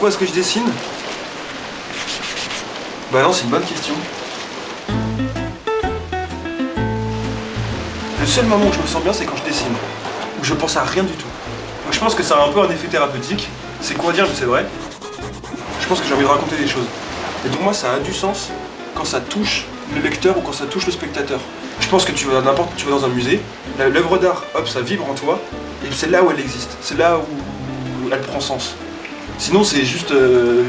pourquoi est-ce que je dessine? Bah non, c'est une bonne question. Le seul moment où je me sens bien, c'est quand je dessine. Où je pense à rien du tout. Donc je pense que ça a un peu un effet thérapeutique. C'est quoi dire, mais c'est vrai. Je pense que j'ai envie de raconter des choses. Et donc moi, ça a du sens quand ça touche le lecteur ou quand ça touche le spectateur. Je pense que tu vas dans un musée, l'œuvre d'art, hop, ça vibre en toi, et c'est là où elle existe. C'est là où elle prend sens. Sinon, c'est juste de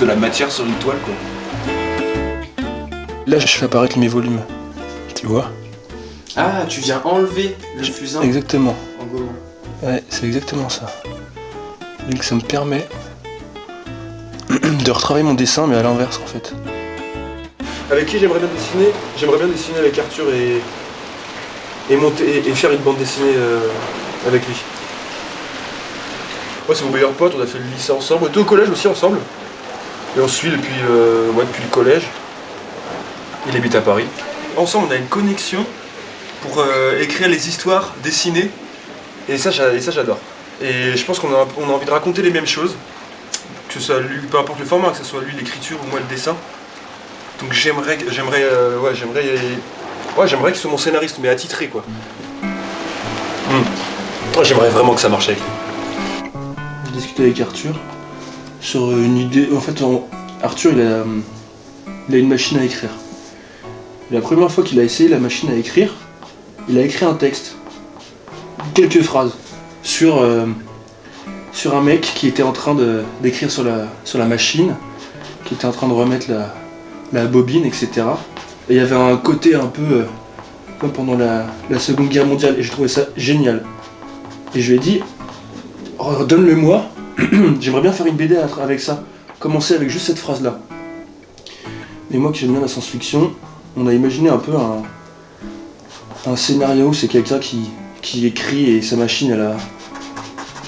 la matière sur une toile, quoi. Là, je fais apparaître mes volumes. Tu vois? Ah, tu viens enlever le fusain. Exactement. En gommant. Ouais, c'est exactement ça. Donc ça me permet de retravailler mon dessin, mais à l'inverse en fait. Avec qui j'aimerais bien dessiner? J'aimerais bien dessiner avec Arthur et faire une bande dessinée avec lui. Moi c'est mon meilleur pote, on a fait le lycée ensemble, on était au collège aussi ensemble. Et on se suit depuis le collège. Il habite à Paris. Ensemble on a une connexion pour écrire les histoires, dessiner. Et ça j'adore. Et je pense qu'on a envie de raconter les mêmes choses. Que ce soit lui, peu importe le format, que ce soit lui l'écriture ou moi le dessin. Donc j'aimerais qu'il soit mon scénariste, mais attitré quoi. J'aimerais vraiment que ça marche avec lui. J'ai discuté avec Arthur sur une idée. En fait, Arthur il a une machine à écrire. Et la première fois qu'il a essayé la machine à écrire, il a écrit un texte, quelques phrases, sur un mec qui était en train d'écrire sur la machine, qui était en train de remettre la bobine, etc. Et il y avait un côté un peu comme pendant la Seconde Guerre mondiale, et je trouvais ça génial. Et je lui ai dit, donne-le-moi, j'aimerais bien faire une BD avec ça, commencer avec juste cette phrase-là. Mais moi qui j'aime bien la science-fiction, on a imaginé un peu un scénario où c'est quelqu'un qui écrit et sa machine elle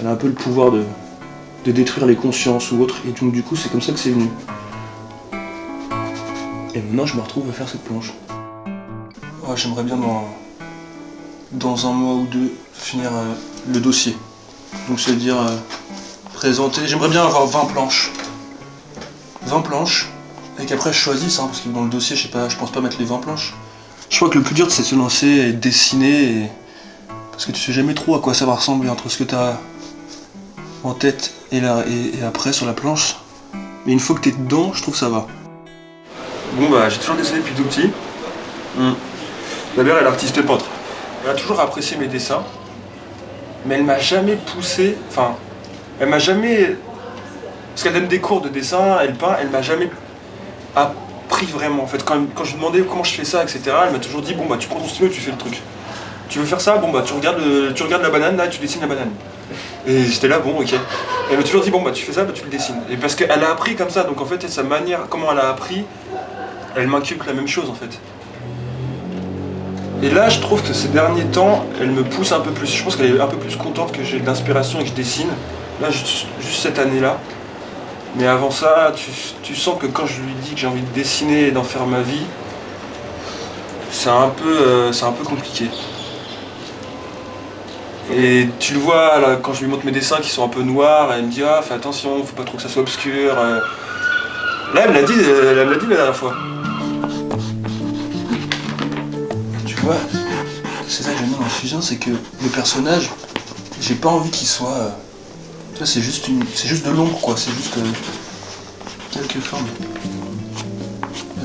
a un peu le pouvoir de détruire les consciences ou autre, et donc du coup c'est comme ça que c'est venu. Et maintenant je me retrouve à faire cette planche. Ouais, j'aimerais bien dans un mois ou deux finir le dossier. Donc c'est-à-dire présenter, j'aimerais bien avoir 20 planches. 20 planches, et qu'après je choisisse, parce que dans le dossier je pense pas mettre les 20 planches. Je crois que le plus dur c'est de se lancer et de dessiner, parce que tu sais jamais trop à quoi ça va ressembler entre ce que tu as en tête et après sur la planche. Mais une fois que tu es dedans, je trouve que ça va. Bon bah j'ai toujours dessiné depuis tout petit. Ma mère elle est artiste peintre. Elle a toujours apprécié mes dessins, mais elle m'a jamais poussé, elle m'a jamais... Parce qu'elle donne des cours de dessin, elle peint, elle m'a jamais appris vraiment. En fait, quand je lui demandais comment je fais ça, etc., elle m'a toujours dit, bon bah tu prends ton stylo et tu fais le truc. Tu veux faire ça? Bon bah tu regardes la banane, là tu dessines la banane. Et j'étais là, bon ok. Et elle m'a toujours dit, bon bah tu fais ça, bah tu le dessines. Et parce qu'elle a appris comme ça, donc en fait sa manière, comment elle a appris, elle m'inculque la même chose en fait. Et là je trouve que ces derniers temps, elle me pousse un peu plus. Je pense qu'elle est un peu plus contente que j'ai de l'inspiration et que je dessine. Là juste cette année-là. Mais avant ça, tu sens que quand je lui dis que j'ai envie de dessiner et d'en faire ma vie, c'est un peu compliqué. Et tu le vois là, quand je lui montre mes dessins qui sont un peu noirs, elle me dit ah fais attention, faut pas trop que ça soit obscur. Là elle me l'a dit la dernière fois. Tu vois, c'est ça que j'aime bien dans le fusain, c'est que le personnage, j'ai pas envie qu'il soit. Tu vois, c'est juste de l'ombre quoi, c'est juste quelques formes.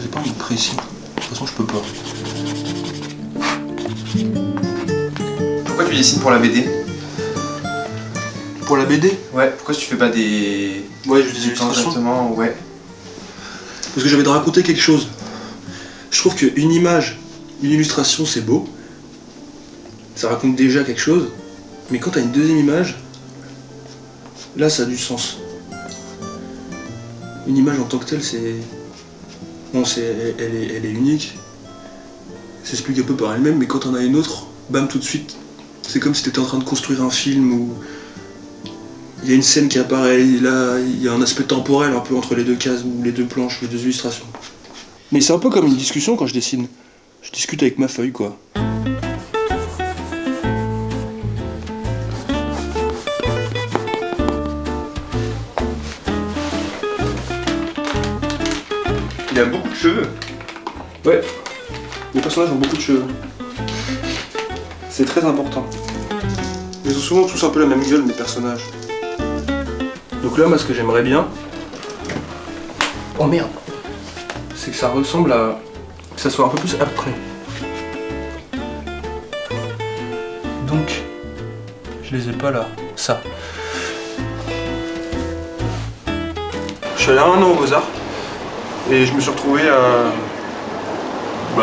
J'ai pas envie de précis. De toute façon je peux pas. Pourquoi tu dessines pour la BD? Pour la BD? Ouais, pourquoi tu fais pas des... Ouais, des illustrations. Exactement, ouais. Parce que j'avais de raconter quelque chose. Je trouve qu'une image, une illustration c'est beau. Ça raconte déjà quelque chose. Mais quand t'as une deuxième image, là ça a du sens. Une image en tant que telle, c'est... Bon, elle est unique. Elle s'explique un peu par elle-même, mais quand on a une autre, bam, tout de suite, c'est comme si tu étais en train de construire un film où il y a une scène qui apparaît, là, il y a un aspect temporel un peu entre les deux cases, ou les deux planches, les deux illustrations. Mais c'est un peu comme une discussion quand je dessine. Je discute avec ma feuille, quoi. Il a beaucoup de cheveux. Ouais, les personnages ont beaucoup de cheveux. C'est très important. Ils ont souvent tous un peu la même gueule, mes personnages. Donc là, moi, ce que j'aimerais bien... Oh merde! C'est que ça ressemble à... que ça soit un peu plus abstrait. Donc, je les ai pas là. Ça. Je suis allé 1 an aux Beaux-Arts et je me suis retrouvé à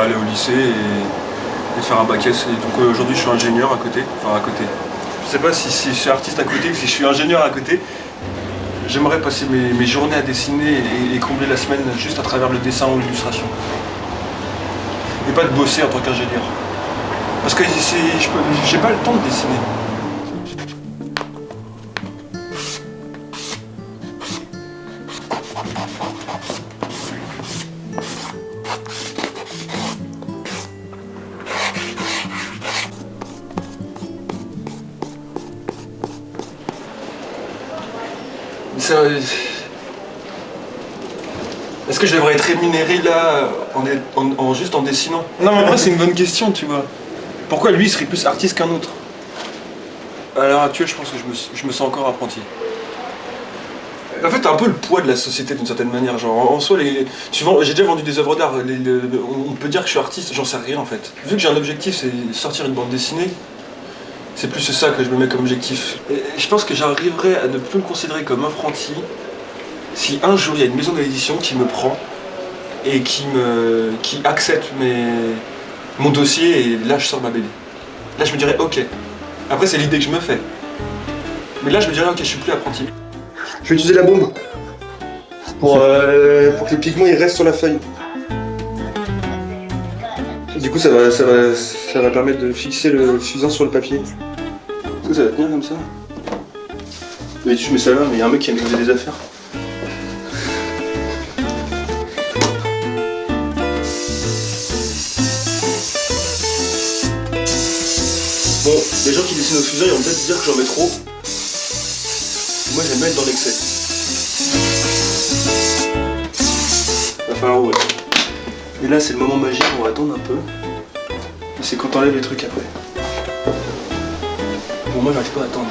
aller au lycée et faire un bac S. Et donc aujourd'hui je suis ingénieur à côté. Enfin à côté. Je sais pas si je suis artiste à côté ou si je suis ingénieur à côté. J'aimerais passer mes journées à dessiner et combler la semaine juste à travers le dessin ou l'illustration. Et pas de bosser en tant qu'ingénieur. Parce que j'ai pas le temps de dessiner. Est-ce que je devrais être rémunéré là juste en dessinant? Non mais en vrai c'est une bonne question, tu vois. Pourquoi lui serait plus artiste qu'un autre? À l'heure actuelle je pense que je me sens encore apprenti. En fait t'as un peu le poids de la société d'une certaine manière, genre en soi j'ai déjà vendu des œuvres d'art, on peut dire que je suis artiste, j'en sais rien en fait. Vu que j'ai un objectif, c'est sortir une bande dessinée, c'est plus ça que je me mets comme objectif. Et je pense que j'arriverai à ne plus me considérer comme apprenti si un jour il y a une maison d'édition qui me prend et qui accepte mon dossier et là je sors ma BD. Là je me dirais ok. Après c'est l'idée que je me fais. Mais là je me dirais ok, je suis plus apprenti. Je vais utiliser la bombe pour que les pigments ils restent sur la feuille. Et du coup ça va permettre de fixer le fusain sur le papier. Ça va tenir comme ça. Mais je mets ça là, mais il y a un mec qui a négocié des affaires. Bon, les gens qui dessinent au fusain, ils vont peut-être dire que j'en mets trop. Moi j'aime mettre dans l'excès. Va falloir ouvrir. Et là c'est le moment magique, on va attendre un peu. Et c'est quand t'enlèves les trucs après. Bon, moi j'arrive pas à attendre.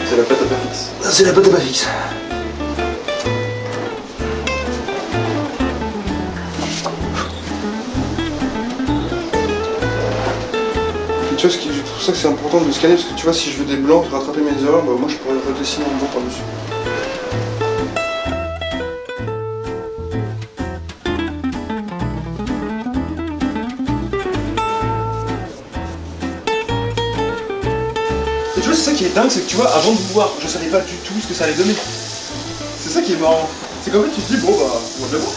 C'est la pâte à Pafix. C'est la pâte à Pafix. Tu vois, c'est pour ça que c'est important de le scanner, parce que tu vois, si je veux des blancs, rattraper mes erreurs, bah, moi je pourrais le redessiner en blanc par-dessus. Et tu vois, c'est ça qui est dingue, c'est que tu vois, avant de voir, je savais pas du tout ce que ça allait donner. C'est ça qui est marrant. C'est qu'en fait, tu te dis, bon, bah, on va le voir.